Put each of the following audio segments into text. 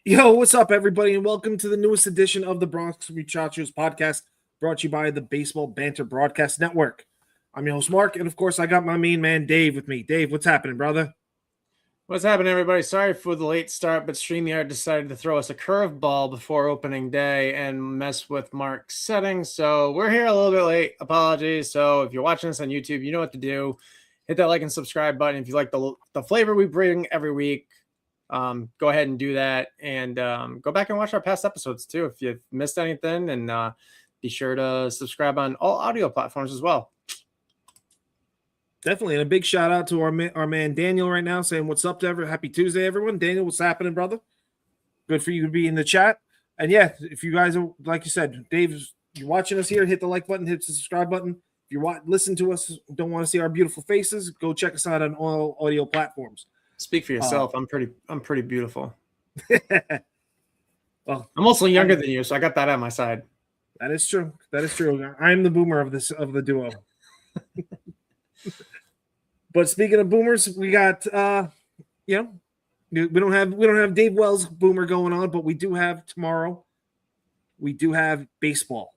Yo, what's up, everybody, and welcome to the newest edition of the Bronx Muchachos podcast, brought to you by the Baseball Banter Broadcast Network. I'm your host, Mark, and of course, I got my main man, Dave, with me. Dave, what's happening, brother? What's happening, everybody? Sorry for the late start, but StreamYard decided to throw us a curveball before opening day and mess with Mark's settings. So we're here a little bit late. Apologies. So if you're watching this on YouTube, you know what to do. Hit that like and subscribe button. If you like the flavor we bring every week, go ahead and do that. And go back and watch our past episodes, too, if you've missed anything. And be sure to subscribe on all audio platforms as well. Definitely, and a big shout out to our man Daniel right now, saying what's up to everyone. Happy Tuesday, everyone. Daniel, what's happening, brother? Good for you to be in the chat. And yeah, if you guys are, like you said, Dave, you're watching us here, hit the like button, hit the subscribe button. If you listen to us, don't want to see our beautiful faces, go check us out on all audio platforms. Speak for yourself. I'm pretty beautiful. Well, I'm also younger than you, so I got that on my side. That is true. That is true. I'm the boomer of the duo. But speaking of boomers, we got we don't have Dave Wells boomer going on, but we do have tomorrow. We do have baseball,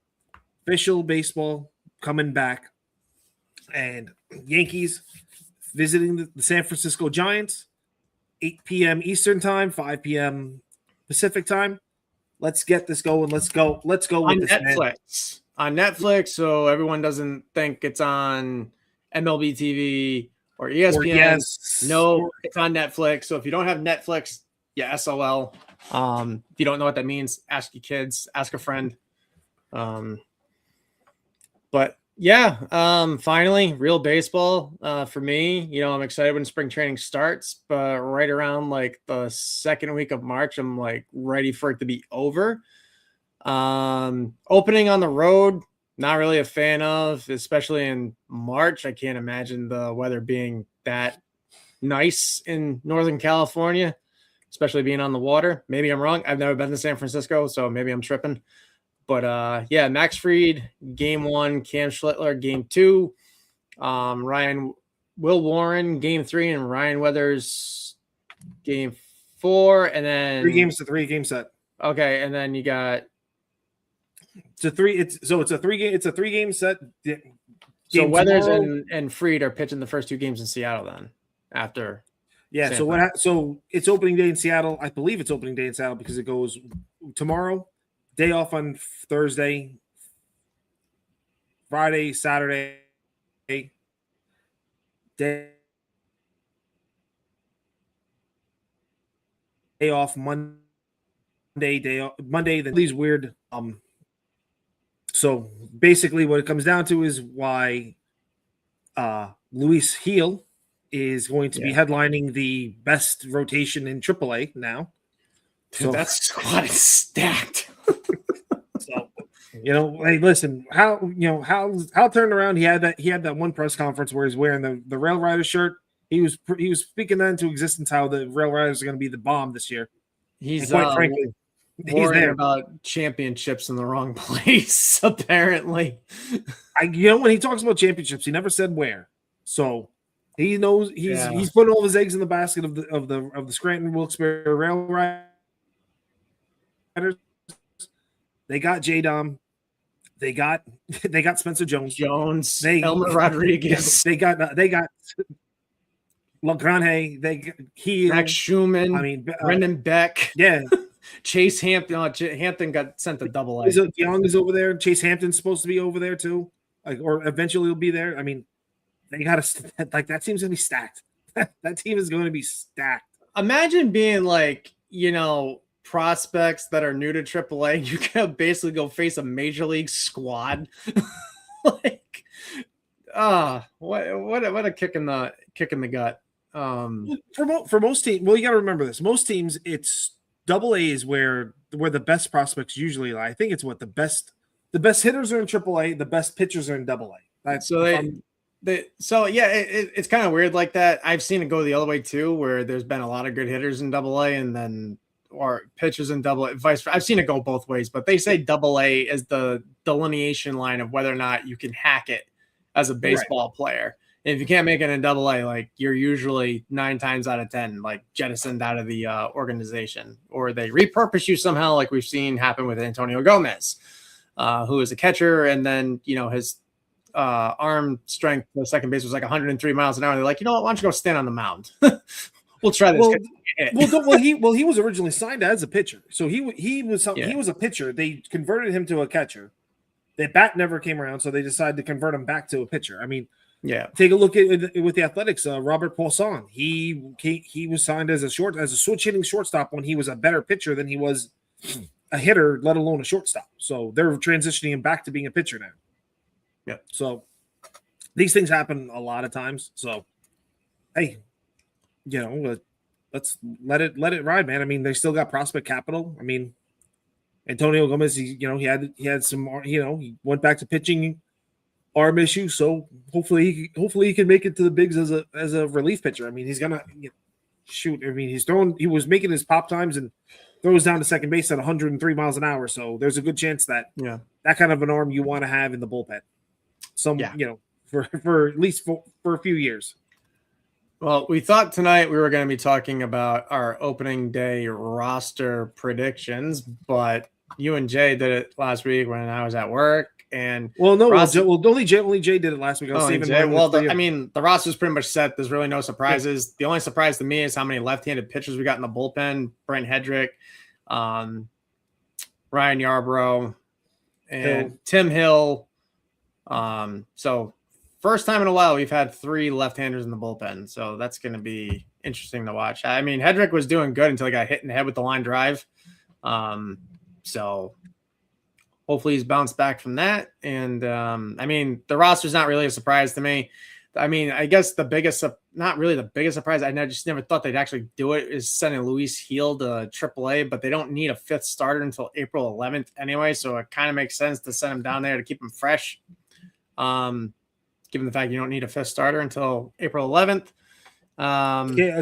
official baseball coming back, and Yankees visiting the San Francisco Giants, 8 p.m. Eastern time, 5 p.m. Pacific time. Let's get this going. Let's go with Netflix. On Netflix, so everyone doesn't think it's on MLB TV or ESPN. No, it's on Netflix. So if you don't have Netflix, yeah, SOL. If you don't know what that means, ask your kids, ask a friend. But yeah, finally, real baseball for me. I'm excited when spring training starts, but right around like the second week of March, I'm like ready for it to be over. Opening on the road, not really a fan of, especially in March. I can't imagine the weather being that nice in Northern California, especially being on the water. Maybe I'm wrong. I've never been to San Francisco, so maybe I'm tripping. But yeah, Max Fried, game 1, Cam Schlittler, game 2, Will Warren, game 3, and Ryan Weathers, game 4, and then 3 games to 3 game set. Okay, and then you got it's a 3 game set. So Weathers and Fried are pitching the first 2 games in Seattle then after. Yeah. So it's opening day in Seattle. I believe it's opening day in Seattle because it goes tomorrow, day off on Thursday, Friday, Saturday, day off Monday, Monday. Then these weird. So basically, what it comes down to is why Luis Heel is going to be headlining the best rotation in AAA now. Dude, so that squad is stacked. So, hey, listen, Hal turned around. He had that one press conference where he's wearing the Rail Rider shirt. He was speaking that into existence how the Rail Riders are going to be the bomb this year. He's quite frankly. Worrying about championships in the wrong place, apparently. When he talks about championships, he never said where. So he knows he's putting all his eggs in the basket of the Scranton Wilkes-Barre Rail Riders. They got J-Dom. They got Spencer Jones. Elmer Rodriguez. They got LaGrange. Max Schumann. Brendan Beck. Yeah. Chase Hampton. Hampton got sent to Double-A. Young is over there. Chase Hampton's supposed to be over there too, or eventually he'll be there. I mean, they got to that team's gonna be stacked. That team is going to be stacked. Imagine being prospects that are new to AAA. You can basically go face a major league squad. What a kick in the gut. For most teams, well, you got to remember this. Most teams, it's Double-A is where the best prospects usually lie. I think it's the best hitters are in AAA, the best pitchers are in Double-A. It's kind of weird like that. I've seen it go the other way too, where there's been a lot of good hitters in Double-A and then or pitchers in Double-A, vice versa. I've seen it go both ways, but they say Double-A is the delineation line of whether or not you can hack it as a baseball player. And if you can't make it in double A, like you're usually 9 times out of 10, like jettisoned out of the organization, or they repurpose you somehow, like we've seen happen with Antonio Gomez, who is a catcher. And then, his arm strength, the second base was like 103 miles an hour. They're like, you know what? Why don't you go stand on the mound? We'll try this. He was originally signed as a pitcher, so he was a pitcher. They converted him to a catcher. The bat never came around, so they decided to convert him back to a pitcher. I mean, take a look at with the Athletics. Robert Poisson, he was signed as a switch hitting shortstop when he was a better pitcher than he was a hitter, let alone a shortstop. So they're transitioning him back to being a pitcher now. Yeah. So these things happen a lot of times. So hey, let's let it ride, man. I mean, they still got prospect capital. I mean, Antonio Gomez, he had some, he went back to pitching, arm issue. So hopefully he can make it to the bigs as a relief pitcher. I mean, he's gonna shoot. I mean, he was making his pop times and throws down to second base at 103 miles an hour. So there's a good chance that that kind of an arm you want to have in the bullpen. For at least for a few years. Well, we thought tonight we were going to be talking about our opening day roster predictions, but you and Jay did it last week when I was at work. And only Jay did it last week. The roster's pretty much set. There's really no surprises. Yeah. The only surprise to me is how many left-handed pitchers we got in the bullpen. Brent Hedrick, Ryan Yarbrough, and Tim Hill. So first time in a while we've had 3 left-handers in the bullpen, so that's going to be interesting to watch. I mean, Hedrick was doing good until he got hit in the head with the line drive. So hopefully he's bounced back from that. And I mean, the roster's not really a surprise to me. I mean, I guess not really the biggest surprise, I just never thought they'd actually do it, is sending Luis Gil to AAA, but they don't need a 5th starter until April 11th anyway, so it kind of makes sense to send him down there to keep him fresh. Given the fact you don't need a 5th starter until April 11th.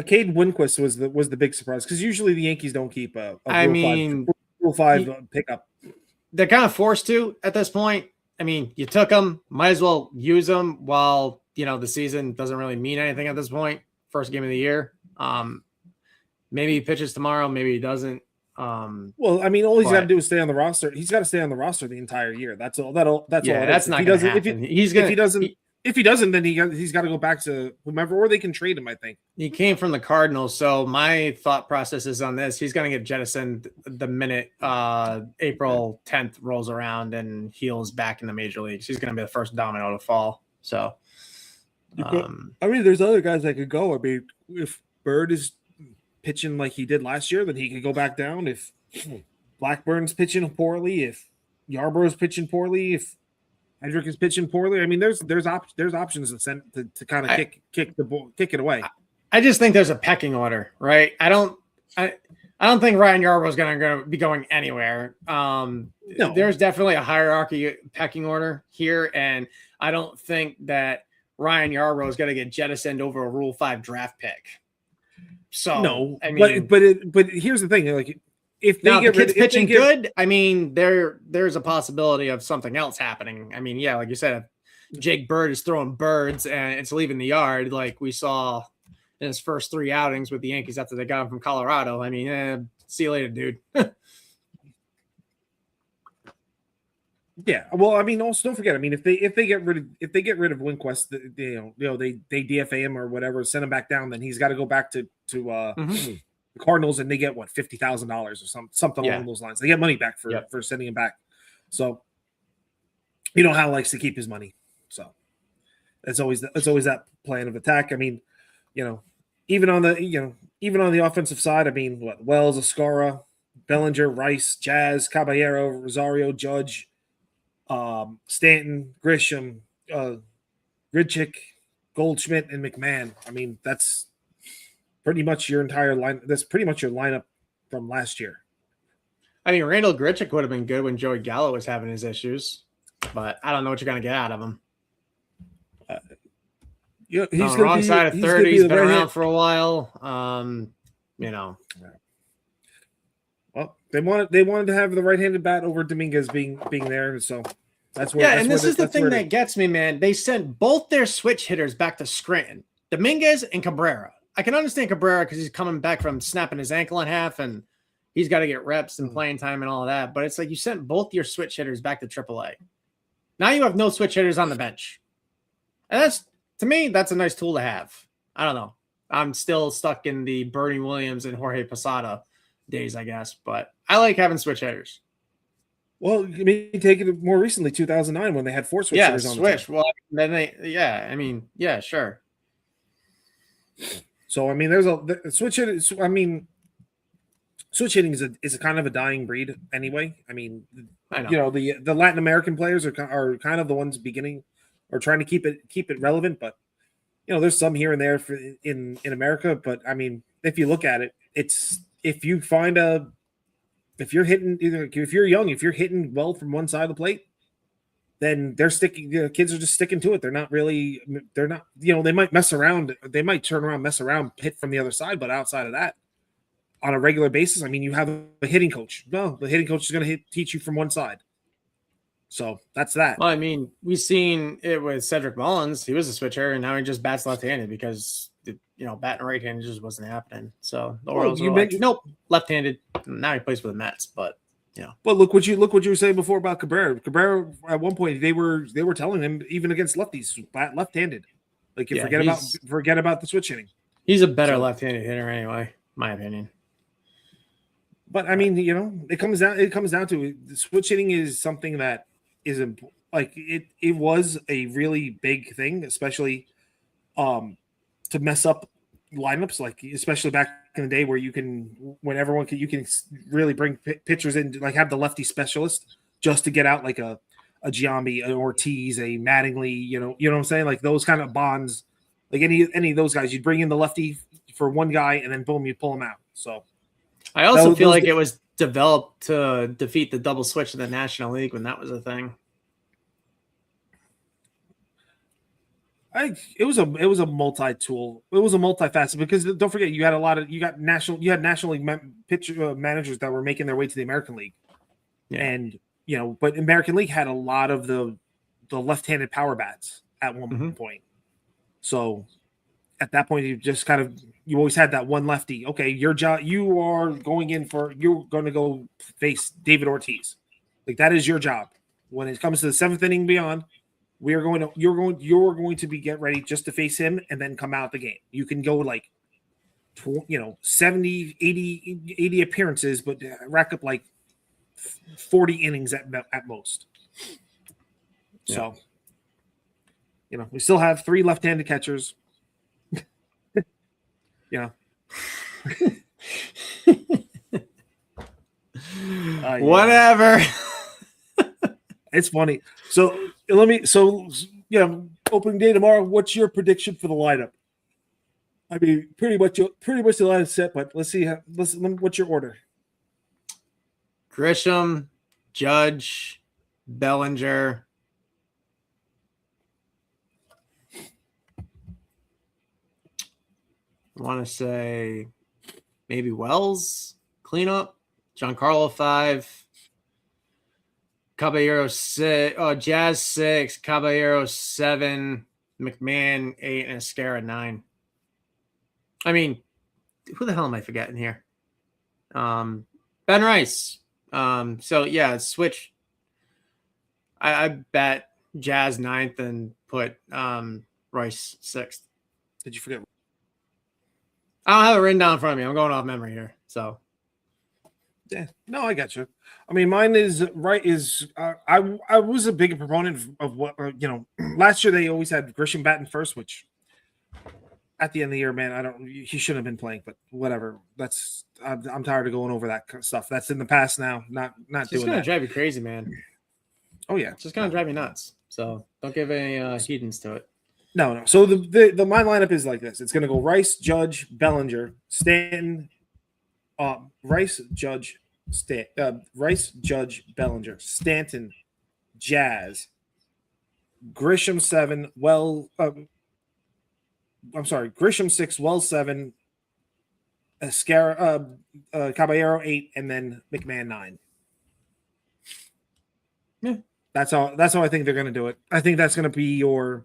Cade Winquist was the big surprise, because usually the Yankees don't keep a Rule 5 pickup. They're kind of forced to at this point. I mean, you took them, might as well use them while the season doesn't really mean anything at this point. First game of the year. Maybe he pitches tomorrow, maybe he doesn't. Well, I mean, all he's got to do is stay on the roster. He's got to stay on the roster the entire year. That's all. That's all. That's not going to happen. If he doesn't, then he's got to go back to whomever, or they can trade him. I think he came from the Cardinals, so my thought process is on this: he's going to get jettisoned the minute April 10th rolls around and Gil's back in the major leagues. He's going to be the first domino to fall. So, I mean, there's other guys that could go. I mean, if Bird is pitching like he did last year, then he could go back down. If Blackburn's pitching poorly, if Yarbrough's pitching poorly, if Hedrick is pitching poorly, I mean, there's options to kind of kick it away. I just think there's a pecking order, right? I don't think Ryan Yarbrough is going to be going anywhere. No. There's definitely a hierarchy pecking order here, and I don't think that Ryan Yarbrough is going to get jettisoned over a Rule 5 draft pick. So no, I mean, but here's the thing: like, if they get the kid's pitching good, I mean, there's a possibility of something else happening. I mean, yeah, like you said, if Jake Bird is throwing birds and it's leaving the yard, like we saw in his first 3 outings with the Yankees after they got him from Colorado. I mean, see you later, dude. Yeah, well, I mean, also don't forget. I mean, if they get rid of Winquist, they DFA him or whatever, send him back down, then he's got to go back to the Cardinals, and they get $50,000 or something along those lines. They get money back for sending him back. So, Hal likes to keep his money. So that's always that plan of attack. I mean, even on the offensive side, I mean, Wells, Escara, Bellinger, Rice, Jazz, Caballero, Rosario, Judge, Stanton, Grisham, Grichuk, Goldschmidt, and McMahon. I mean, that's pretty much your entire line. That's pretty much your lineup from last year. I mean, Randall Grichuk would have been good when Joey Gallo was having his issues, but I don't know what you're going to get out of him. He's on the wrong side of 30. He's been around for a while. Well, they wanted to have the right-handed bat over Dominguez being there, so That's where. Yeah, That's and where this is the that's thing where that gets me, man. They sent both their switch hitters back to Scranton, Dominguez and Cabrera. I can understand Cabrera because he's coming back from snapping his ankle in half and he's got to get reps and playing time and all of that. But it's like you sent both your switch hitters back to AAA. Now you have no switch hitters on the bench. And that's, to me, that's a nice tool to have. I don't know. I'm still stuck in the Bernie Williams and Jorge Posada days, I guess. But I like having switch hitters. Well, I mean, take it more recently, 2009, when they had 4 switch hitters on the team. Well, then yeah, sure. So I mean, there's a switch hit. I mean, switch hitting is a kind of a dying breed anyway. I mean, I know. You know, the Latin American players are kind of the ones beginning or trying to keep it relevant, but you know, there's some here and there in America. But I mean, if you look at it, it's if you're hitting if you're young, if you're hitting well from one side of the plate, then they're sticking. You know, kids are just sticking to it. They're not. You know, they might mess around. They might turn around, mess around, hit from the other side. But outside of that, on a regular basis, I mean, you have a hitting coach. No, the hitting coach is going to teach you from one side. So that's that. Well, I mean, we've seen it with Cedric Mullins. He was a switcher, and now he just bats left-handed because batting right-handed just wasn't happening. So the Orioles were like, nope, left-handed. Now he plays for the Mets, but. Yeah. But look what you were saying before about Cabrera. Cabrera at one point they were telling him even against lefties, left-handed. Like forget about the switch hitting. He's a better left-handed hitter anyway, my opinion. But I mean, you know, it comes down to the switch hitting is something that is like it was a really big thing, especially to mess up lineups, like especially back in the day where you can really bring pitchers in, like have the lefty specialist just to get out like a Giambi, an Ortiz, a Mattingly, you know what I'm saying? Like those kind of bonds, like any of those guys, you'd bring in the lefty for one guy and then boom, you pull him out. So I also feel like it was developed to defeat the double switch in the National League when that was a thing. It was a multi-tool. It was a multifaceted because don't forget you had National League pitcher managers that were making their way to the American League, and you know, but American League had a lot of the left-handed power bats at one point. So at that point, you always had that one lefty. Okay, your job, you're going to go face David Ortiz, like that is your job. When it comes to the 7th inning beyond. You're going to get ready just to face him and then come out the game. You can go like, 70, 80 appearances, but rack up like 40 innings at most. Yeah. So, you know, we still have 3 left-handed catchers. Yeah. Whatever. It's funny. So opening day tomorrow. What's your prediction for the lineup? I mean, pretty much the lineup set, but let's see. What's your order? Grisham, Judge, Bellinger. I want to say maybe Wells, cleanup, Giancarlo 5. Caballero 6, Jazz 6, Caballero 7, McMahon 8, and Escara 9. I mean, who the hell am I forgetting here? Ben Rice. So yeah, switch. I bet Jazz 9th and put Rice 6th. Did you forget? I don't have it written down in front of me. I'm going off memory here. So yeah, no, I got you. I mean, mine is right. I was a big proponent of what last year they always had Grisham batting first, which at the end of the year, man, he shouldn't have been playing, but whatever. I'm tired of going over that kind of stuff. That's in the past now. Not doing that. It's gonna drive you crazy, man. Oh yeah, it's just gonna drive you nuts. So don't give any heedance to it. No. So the my lineup is like this. It's gonna go Rice, Judge, Bellinger, Stanton, Rice, Judge, Bellinger, Stanton, Jazz, Grisham 7, Grisham 6, Wells 7, Escara, Caballero 8, and then McMahon 9. Yeah, That's how I think they're going to do it. I think that's going to be your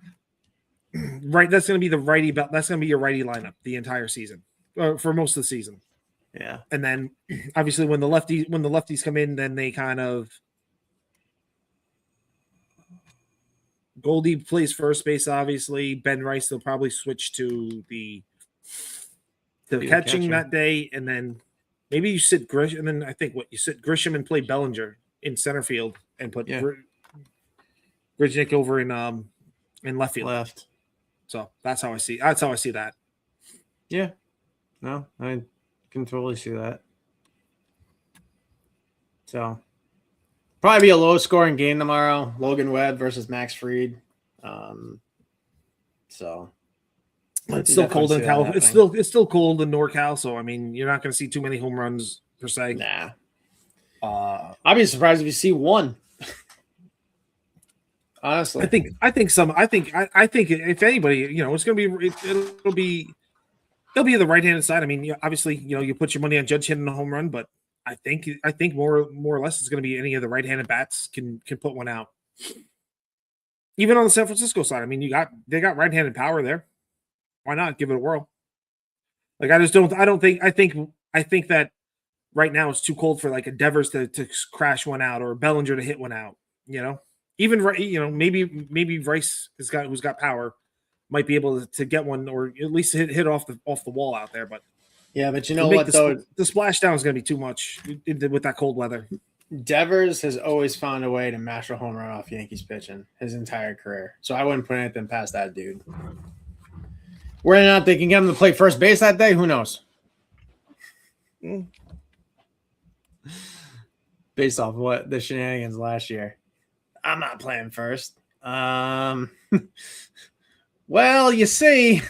right. That's going to be the righty. That's going to be your righty lineup the entire season, for most of the season. Yeah. And then obviously when the lefties come in, then they kind of Goldie plays first base. Obviously, Ben Rice they'll probably switch to the catching that day, and then maybe you sit Grisham, and then I think you sit Grisham and play Bellinger in center field and put Grisham over in left field. Left. So that's how I see that. Yeah. No, I can totally see that. So probably be a low scoring game tomorrow. Logan Webb versus Max Fried. So it's still cold in California. It's still cold in NorCal. So I mean, you're not going to see too many home runs per se. Nah. I'd be surprised if you see one. Honestly, I think if anybody, it's going to be it'll be the right-handed side. I mean, obviously, you put your money on Judge hitting a home run, but I think more or less it's going to be any of the right-handed bats can put one out. Even on the San Francisco side, I mean, they got right-handed power there. Why not give it a whirl? Like I think that right now it's too cold for like a Devers to crash one out or Bellinger to hit one out. Even maybe Rice who's got power might be able to get one or at least hit off the wall out there. But yeah, but what though, the splashdown is going to be too much with that cold weather. Devers has always found a way to mash a home run off Yankees pitching his entire career, so I wouldn't put anything past that dude. Whether or not they can get him to play first base that day, who knows? Based off what the shenanigans last year. I'm not playing first. Well, you see,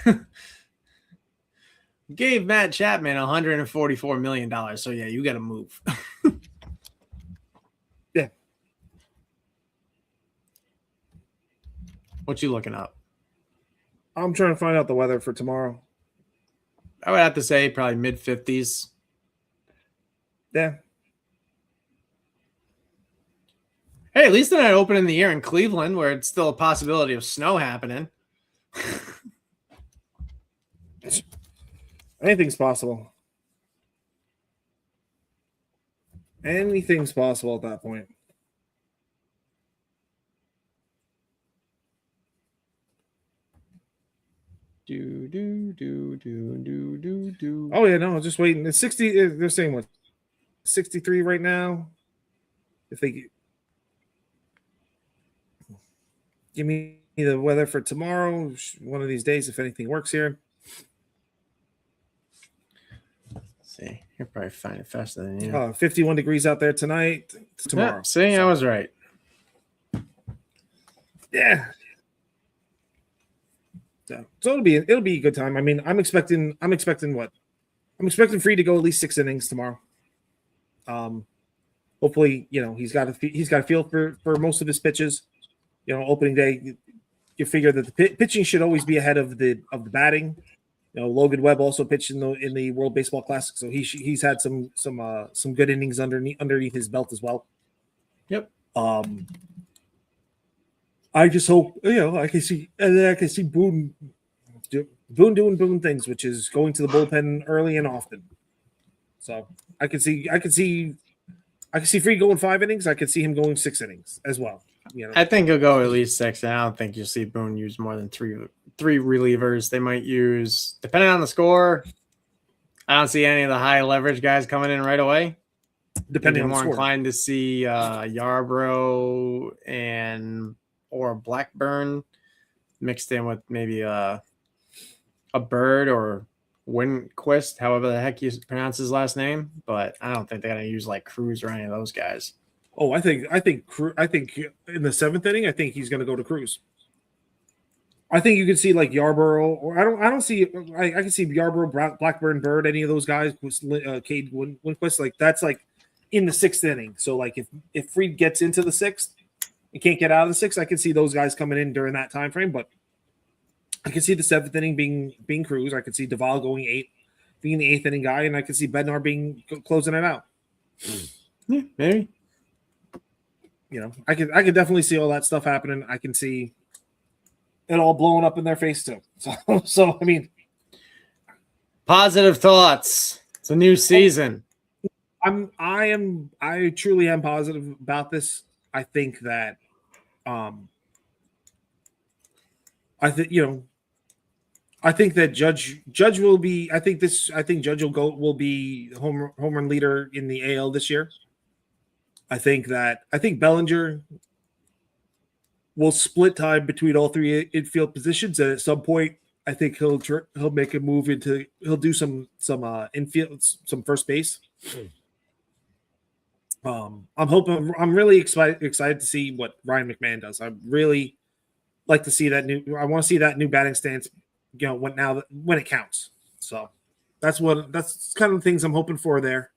gave Matt Chapman $144 million. So, yeah, you got to move. Yeah. What you looking up? I'm trying to find out the weather for tomorrow. I would have to say probably mid-50s. Yeah. Hey, at least they're not opening the year in Cleveland where it's still a possibility of snow happening. Anything's possible. Anything's possible at that point. Oh yeah, no, just waiting. It's 60. They're saying what? 63 right now. If they give me the weather for tomorrow, one of these days, if anything works here. See, you're probably finding it faster than you. 51 degrees out there tonight. Tomorrow. Yeah, see, I was right. Yeah. So it'll be a good time. I mean, I'm expecting what? I'm expecting Free to go at least 6 innings tomorrow. Hopefully, he's got a feel for most of his pitches. Opening day, you figure that the pitching should always be ahead of the batting. Logan Webb also pitched in the World Baseball Classic, so he's had some good innings underneath his belt as well. Yep. I just hope I can see Boone doing Boone things, which is going to the bullpen early and often. So I could see Free going 5 innings. I could see him going 6 innings as well. I think he'll go at least 6, and I don't think you'll see Boone use more than three relievers. They might use, depending on the score. I don't see any of the high leverage guys coming in right away. Depending on the more score. Inclined to see Yarbrough or Blackburn mixed in with maybe a Bird or Winquist, however the heck you pronounce his last name. But I don't think they're gonna use like Cruz or any of those guys. Oh, I think in the 7th inning, I think he's going to go to Cruz. I think you could see like Yarborough, or I can see Yarborough, Blackburn, Bird, any of those guys. Cade Winquist, like that's like in the 6th inning. So like if Fried gets into the 6th, and can't get out of the 6th, I can see those guys coming in during that time frame. But I can see the 7th inning being Cruz. I could see Duvall going 8, being the 8th inning guy, and I could see Bednar closing it out. Yeah, maybe. I could definitely see all that stuff happening. I can see it all blowing up in their face too. So I mean, positive thoughts. It's a new season. I truly am positive about this. I think that, I think that Judge will be. I think Judge will be home run leader in the AL this year. I think Bellinger will split time between all three infield positions, and at some point, I think he'll make a move he'll do some infield, some first base. I'm really excited to see what Ryan McMahon does. I really like to see I want to see that new batting stance, when it counts. So that's kind of the things I'm hoping for there.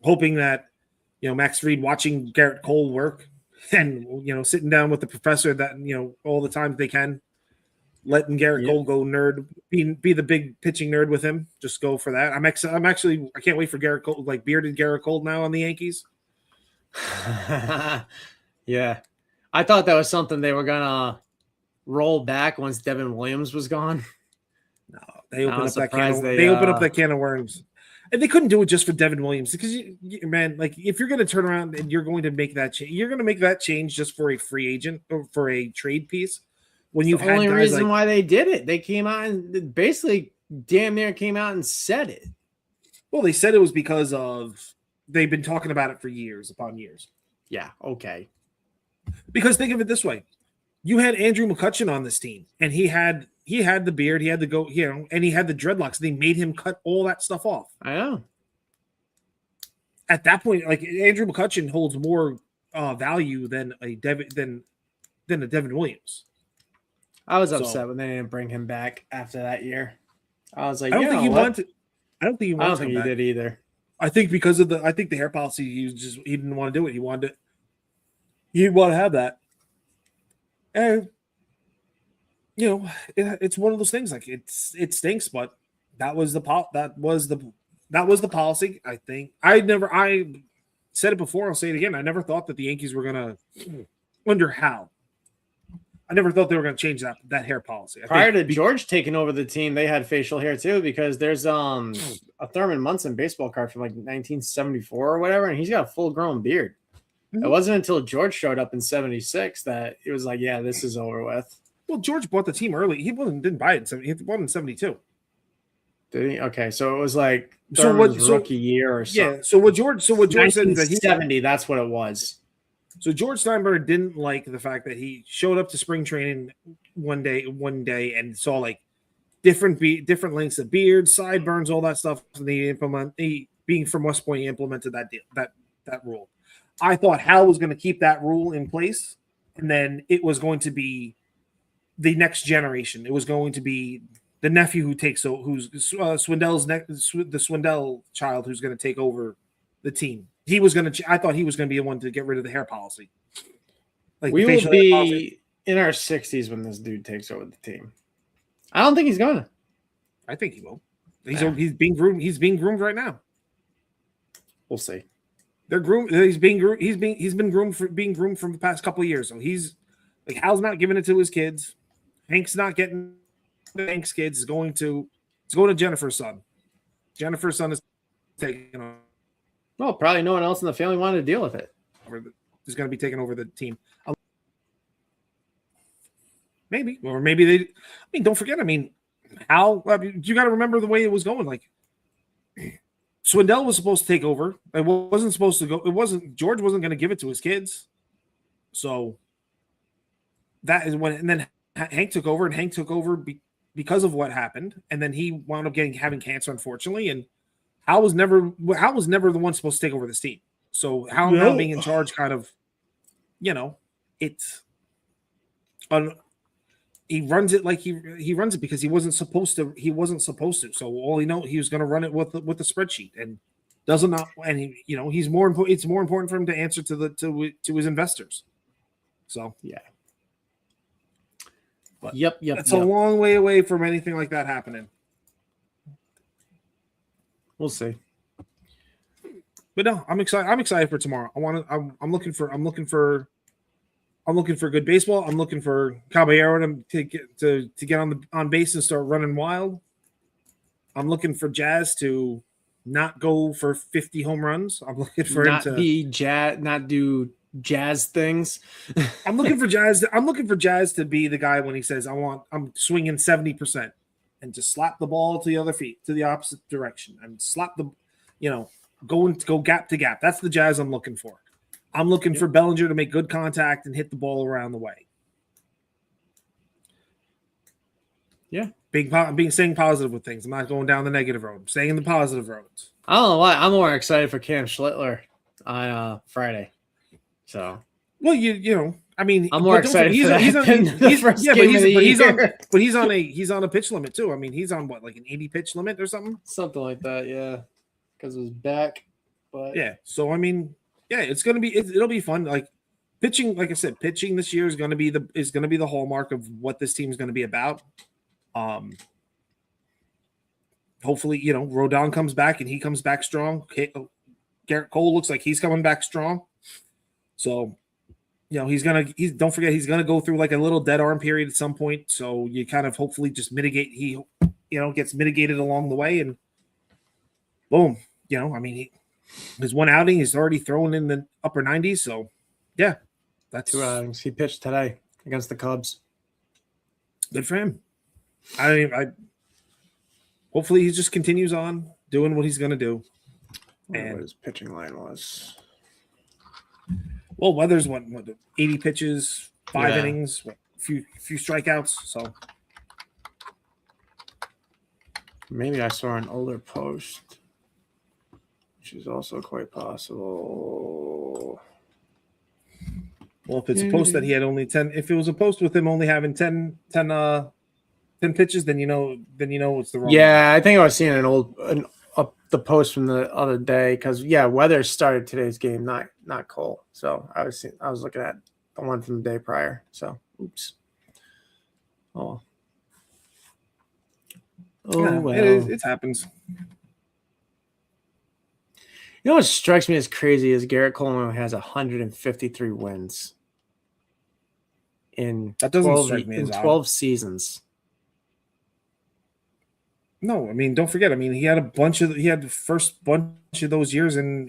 Hoping that, Max Fried watching Garrett Cole work and, sitting down with the professor that, all the times they can, letting Garrett Cole go nerd, be the big pitching nerd with him. Just go for that. I can't wait for Garrett Cole, like bearded Garrett Cole now on the Yankees. Yeah. I thought that was something they were going to roll back once Devin Williams was gone. No, they opened up that can of worms. And they couldn't do it just for Devin Williams because, man, like if you're going to turn around and you're going to make that change, you're going to make that change just for a free agent or for a trade piece. When you've had the only reason why they did it, they came out and basically damn near came out and said it. Well, they said it was because of they've been talking about it for years upon years. Yeah, okay. Because think of it this way: you had Andrew McCutchen on this team, and he had the beard, he had the and he had the dreadlocks. They made him cut all that stuff off. I know. At that point, like Andrew McCutchen holds more value than a Devin Williams. I was upset when they didn't bring him back after that year. I was like, I don't think he wanted. I don't think he wanted. I don't think he did either. I think because of the hair policy, he didn't want to do it. He didn't want to have that. And it's one of those things. Like it stinks, but that was the policy. I think I said it before. I'll say it again. I never thought that the Yankees were gonna I never thought they were going to change that hair policy. Prior to George taking over the team, they had facial hair too, because there's a Thurman Munson baseball card from like 1974 or whatever, and he's got a full-grown beard. Mm-hmm. It wasn't until George showed up in 76 that it was like, yeah, this is over with. Well, George bought the team early. He didn't buy it. He bought it in 72. Did he? Okay, so it was like Thurman's rookie year or something. Yeah. So what George said that he 70. That's what it was. So George Steinbrenner didn't like the fact that he showed up to spring training one day and saw like different lengths of beard, sideburns, all that stuff. And he being from West Point, he implemented that rule. I thought Hal was going to keep that rule in place, and then it was going to be the next generation. It was going to be the nephew who's Swindell's the Swindell child who's going to take over the team. I thought he was going to be the one to get rid of the hair policy. Like we will be in our 60s when this dude takes over the team. I don't think he's going to. I think he will. He's being groomed. He's being groomed right now. We'll see. They're groomed. He's been groomed for the past couple of years. So he's like Hal's not giving it to his kids. Hank's not getting Hank's kids. It's going to Jennifer's son. Jennifer's son is taking on. Well, probably no one else in the family wanted to deal with it. Is going to be taking over the team. Maybe. Or maybe they – I mean, don't forget, Hal, you got to remember the way it was going. Like, Swindell was supposed to take over. It wasn't supposed to go – George wasn't going to give it to his kids. So, that is when – and then Hank took over, and Hank took over because of what happened. And then he wound up having cancer, unfortunately, and – Hal was never the one supposed to take over this team. So Hal now being in charge kind of, he runs it like he runs it because he wasn't supposed to. So all he was going to run it with the spreadsheet and doesn't not. And he's more important. It's more important for him to answer to his investors. So yeah. But It's a long way away from anything like that happening. We'll see. But no, I'm excited. I'm excited for tomorrow. I'm looking for good baseball. I'm looking for Caballero to get on base and start running wild. I'm looking for Jazz to not go for 50 home runs. I'm looking for him to not do Jazz things. I'm looking for Jazz to be the guy when he says I'm swinging 70% and just slap the ball to the other feet to the opposite direction and slap the go gap to gap. That's the Jazz I'm looking for. I'm looking for Bellinger to make good contact and hit the ball around the way. Yeah. Being staying positive with things. I'm not going down the negative road. I'm staying in the positive roads. I don't know why. I'm more excited for Cam Schlittler on Friday. So, well, I mean, I'm more excited for that. He's on a pitch limit too. I mean, he's on what, like an 80 pitch limit or something? Something like that, yeah. Because of his back. But yeah, so I mean, yeah, it'll be fun. Like pitching, like I said, pitching this year is going to be the hallmark of what this team is going to be about. Hopefully, Rodon comes back and he comes back strong. Garrett Cole looks like he's coming back strong. So, don't forget he's gonna go through like a little dead arm period at some point. So you kind of hopefully just mitigate. He, gets mitigated along the way, and boom. I mean, his one outing he's already thrown in the upper 90s. So, yeah, that's 2 outings. He pitched today against the Cubs. Good for him. I hopefully he just continues on doing what he's gonna do. And what his pitching line was. Well, Weathers what 80 pitches, 5 innings, few strikeouts. So maybe I saw an older post, which is also quite possible. Well, if it's a post that he had only 10, if it was a post with him only having 10 pitches, then it's the wrong. Yeah, one. I think I was seeing the post from the other day because Weathers started today's game, not Cole. So I was looking at the one from the day prior. So oops. Oh. Oh well. It happens. You know what strikes me as crazy is Garrett Cole only has 153 wins in 12 seasons. No, I mean, don't forget. I mean, he had the first bunch of those years in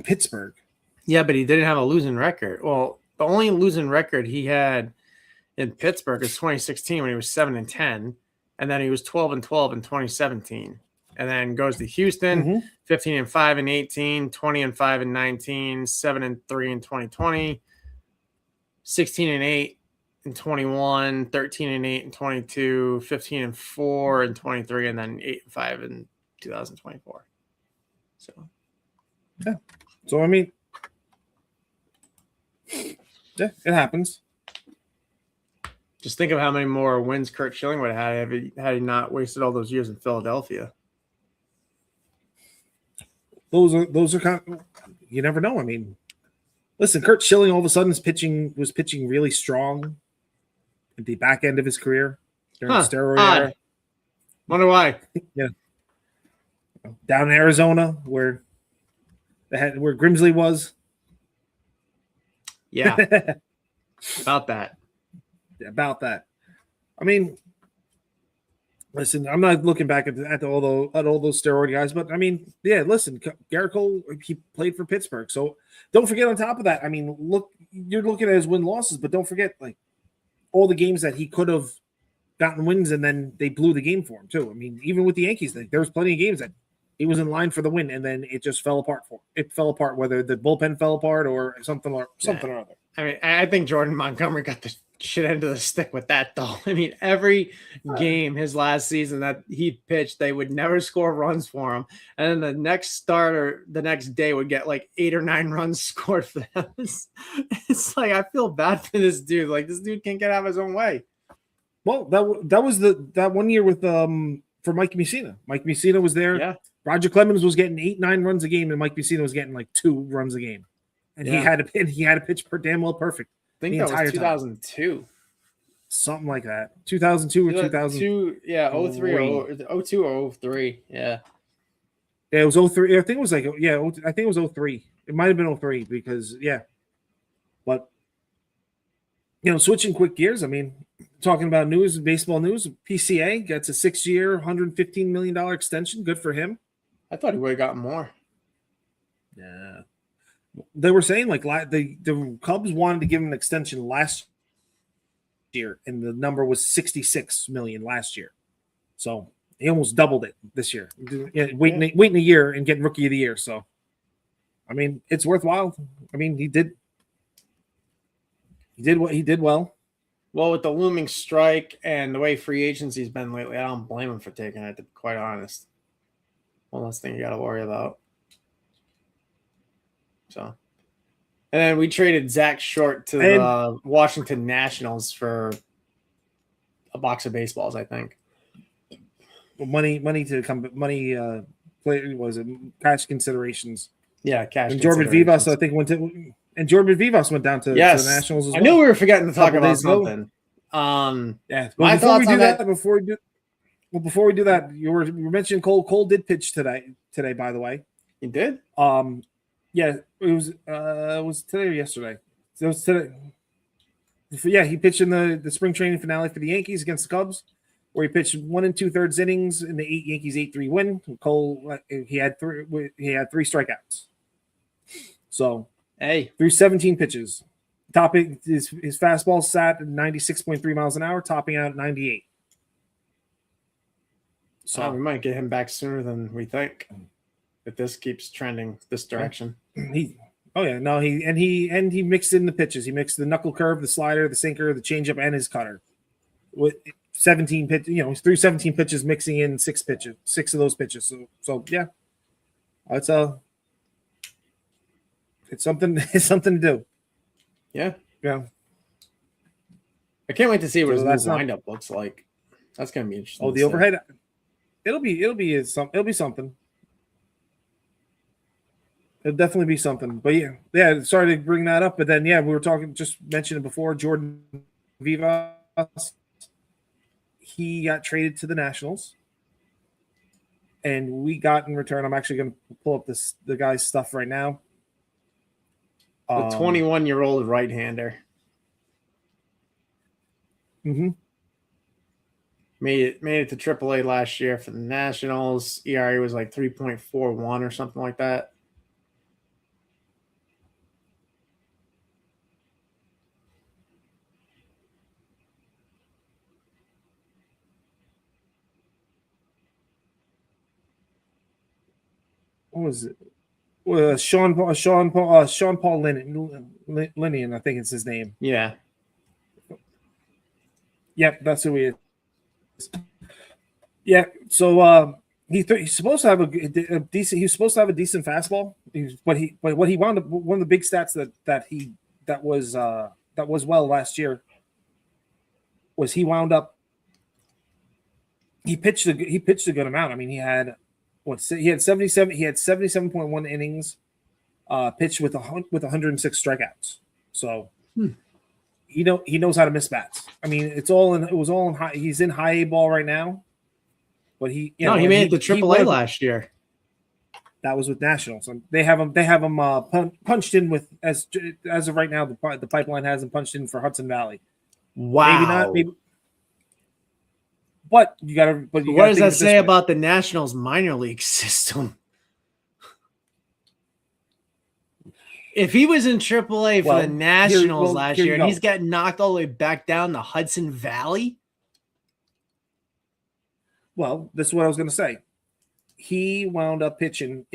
Pittsburgh. Yeah, but he didn't have a losing record. Well, the only losing record he had in Pittsburgh is 2016 when he was 7-10, and then he was 12-12 in 2017, and then goes to Houston, 15-5 in 18, 20-5 in 19, 7-3 in 2020, 16-8. In 21, 13-8 in 22, 15-4 in 23, and then 8-5 in 2024. So, yeah. So I mean, yeah, it happens. Just think of how many more wins Curt Schilling would have had he not wasted all those years in Philadelphia. Those are kind of, you never know. I mean, listen, Curt Schilling all of a sudden was pitching really strong at the back end of his career during the steroid era. Wonder why. Yeah. Down in Arizona where Grimsley was. Yeah. About that. Yeah, about that. I mean, listen, I'm not looking back at all those steroid guys, but I mean, yeah, listen, Garrett Cole, he played for Pittsburgh. So don't forget on top of that, I mean, you're looking at his win-losses, but don't forget, like, all the games that he could have gotten wins and then they blew the game for him too. I mean, even with the Yankees, there was plenty of games that he was in line for the win and then it just fell apart for him. It fell apart, whether the bullpen fell apart or something or other. I mean, I think Jordan Montgomery got the shit end of the stick with that, though. I mean, every game his last season that he pitched, they would never score runs for him. And then the next starter the next day would get like 8 or 9 runs scored for them. It's like, I feel bad for this dude. Like, this dude can't get out of his own way. Well, that was that 1 year with for Mike Mussina. Mike Mussina was there. Yeah. Roger Clemens was getting 8-9 runs a game, and Mike Mussina was getting like 2 runs a game. And he had to pitch damn well perfect. I think that was 2002. Something like that. 2002 or 2002. Yeah, 03 or 02 or 03. Yeah. Yeah, it was 03. I think it was I think it was 03. It might have been 03 because but switching quick gears. I mean, talking about news, baseball news. PCA gets a 6-year, $115 million extension. Good for him. I thought he would have gotten more. Yeah, they were saying like the Cubs wanted to give him an extension last year, and the number was 66 million last year. So he almost doubled it this year. Waiting a year and getting Rookie of the Year. So, I mean, it's worthwhile. I mean, he did what he did well. Well, with the looming strike and the way free agency's been lately, I don't blame him for taking it, to be quite honest. One less thing you got to worry about. So, and then we traded Zach Short to the Washington Nationals for a box of baseballs, I think. Money to come, play was it cash considerations? Yeah, cash. And Jorbit Vivas, I think, Jorbit Vivas went down to the Nationals as well. I knew we were forgetting to talk about something. Yeah, well, before we do that, you were mentioning Cole. Cole did pitch today. By the way, he did. Yeah, it was today or yesterday. It was today. Yeah, he pitched in the spring training finale for the Yankees against the Cubs, where he pitched 1 2/3 innings in the Yankees 8-3 win. Cole, he had three strikeouts. So through 17 pitches, topping his fastball sat at 96.3 miles an hour, topping out at 98. So we might get him back sooner than we think, if this keeps trending this direction. He mixed in the pitches. He mixed the knuckle curve, the slider, the sinker, the changeup, and his cutter. With 17 pitches, he's through 17 pitches, mixing in 6 of those pitches. So yeah, it's something. It's something to do. Yeah. Yeah. I can't wait to see what his windup looks like. That's gonna be interesting. Oh, the overhead. It'll be something. It'll definitely be something. But yeah. Sorry to bring that up, but then we were mentioned it before. Jorbit Vivas, he got traded to the Nationals, and we got in return. I'm actually going to pull up the guy's stuff right now. The 21-year-old right-hander. Mm-hmm. Made it to AAA last year for the Nationals. ERA was like 3.41 or something like that. What was it? Sean Paul Linian, I think it's his name. Yeah. Yep, that's who he is. Yeah, so he's supposed to have a decent. He's supposed to have a decent fastball. But what he wound up, one of the big stats that was well last year was he wound up. He pitched a good amount. I mean, he had 77. He had 77.1 innings, pitched with 106 strikeouts. So. He knows how to miss bats. I mean, it was all in high. He's in high A ball right now, but he made it to AAA last year. That was with Nationals. And they have him punched in with as of right now. The pipeline has him punched in for Hudson Valley. Wow. Maybe not. Maybe. But you got to. But what does that say about the Nationals minor league system? If he was in AAA for the Nationals last year and he's getting knocked all the way back down to Hudson Valley. Well, this is what I was going to say. He wound up pitching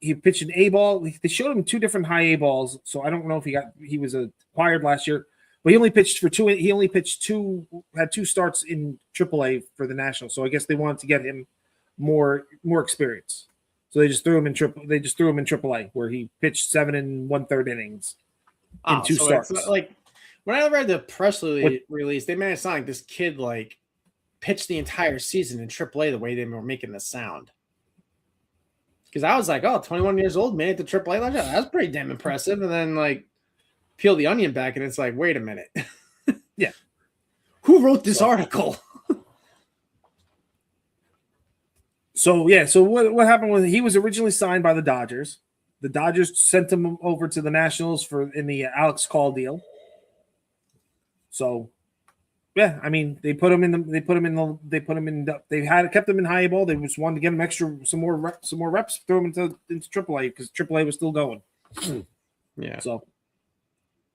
he pitched an A ball. They showed him 2 different high A balls. So I don't know if he was acquired last year, but he only pitched for 2. He only pitched 2, had 2 starts in AAA for the Nationals. So I guess they wanted to get him more experience. So they just threw him in AAA, where he pitched 7 1/3 innings in 2 starts. Like when I read the press release, they made it sound like this kid pitched the entire season in AAA the way they were making the sound. Because I was like, 21 years old, made it to AAA last year. That's pretty damn impressive. And then peel the onion back, and it's like, wait a minute. Yeah, who wrote this article? So yeah, so what happened was he was originally signed by the Dodgers. The Dodgers sent him over to the Nationals in the Alex Call deal. So yeah, I mean they kept him in high ball. They just wanted to get him some more reps, throw him into AAA because AAA was still going. Yeah. So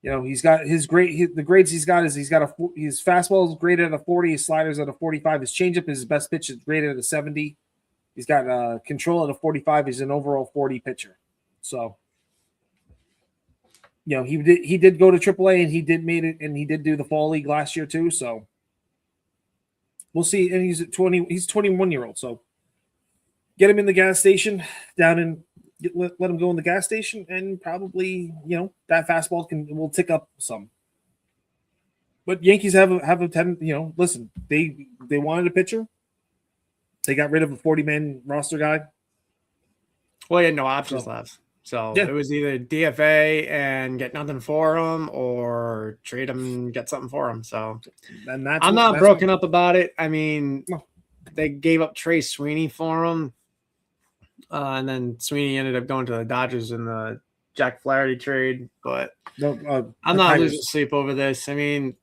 he's got the grades he's got is his fastball is graded at a 40, his sliders at a 45, his changeup is his best pitch, is graded at a 70. He's got control at a 45. He's an overall 40 pitcher. So, he did go to AAA and he did do the fall league last year too. So we'll see. And he's 21-year-old. So get him in the gas station let him go in the gas station and probably, that fastball will tick up some. But Yankees have a 10, listen, they wanted a pitcher. They got rid of a 40-man roster guy. Well, he had no options left. So It was either DFA and get nothing for him or trade him and get something for him. So I'm not broken up about it. I mean, they gave up Trey Sweeney for him. And then Sweeney ended up going to the Dodgers in the Jack Flaherty trade. But I'm not losing sleep over this. I mean,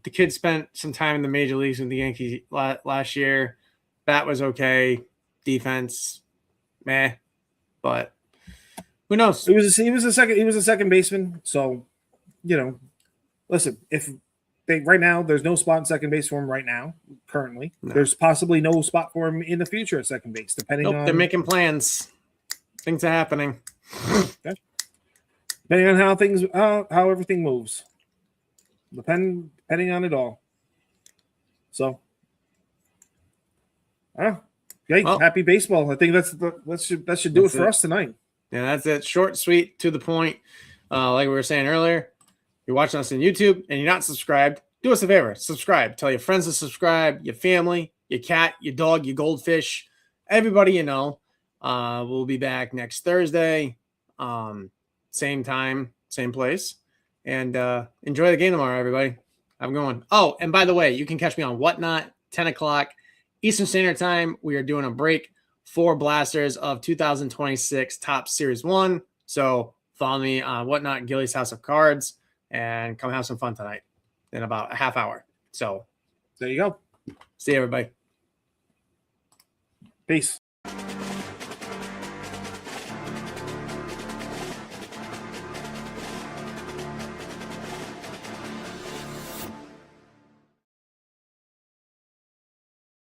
the kid spent some time in the major leagues with the Yankees last year. Bat was okay. Defense, meh. But who knows? He was a second baseman. So, listen, if right now there's no spot in second base for him right now, currently. No. There's possibly no spot for him in the future at second base, depending on. They're making plans. Things are happening. Okay. Depending on how everything moves. Depending on it all. So. Happy baseball. I think that should do it for us tonight. Yeah, that's it. Short, sweet, to the point. Like we were saying earlier, you're watching us on YouTube and you're not subscribed, do us a favor. Subscribe. Tell your friends to subscribe, your family, your cat, your dog, your goldfish, everybody you know. We'll be back next Thursday. Same time, same place. And enjoy the game tomorrow, everybody. Have a good one. Oh, and by the way, you can catch me on Whatnot, 10 o'clock. Eastern Standard Time. We are doing a break for Blasters of 2026 Top Series 1. So follow me on Whatnot, Gilly's House of Cards, and come have some fun tonight in about a half hour. So there you go. See you, everybody. Peace.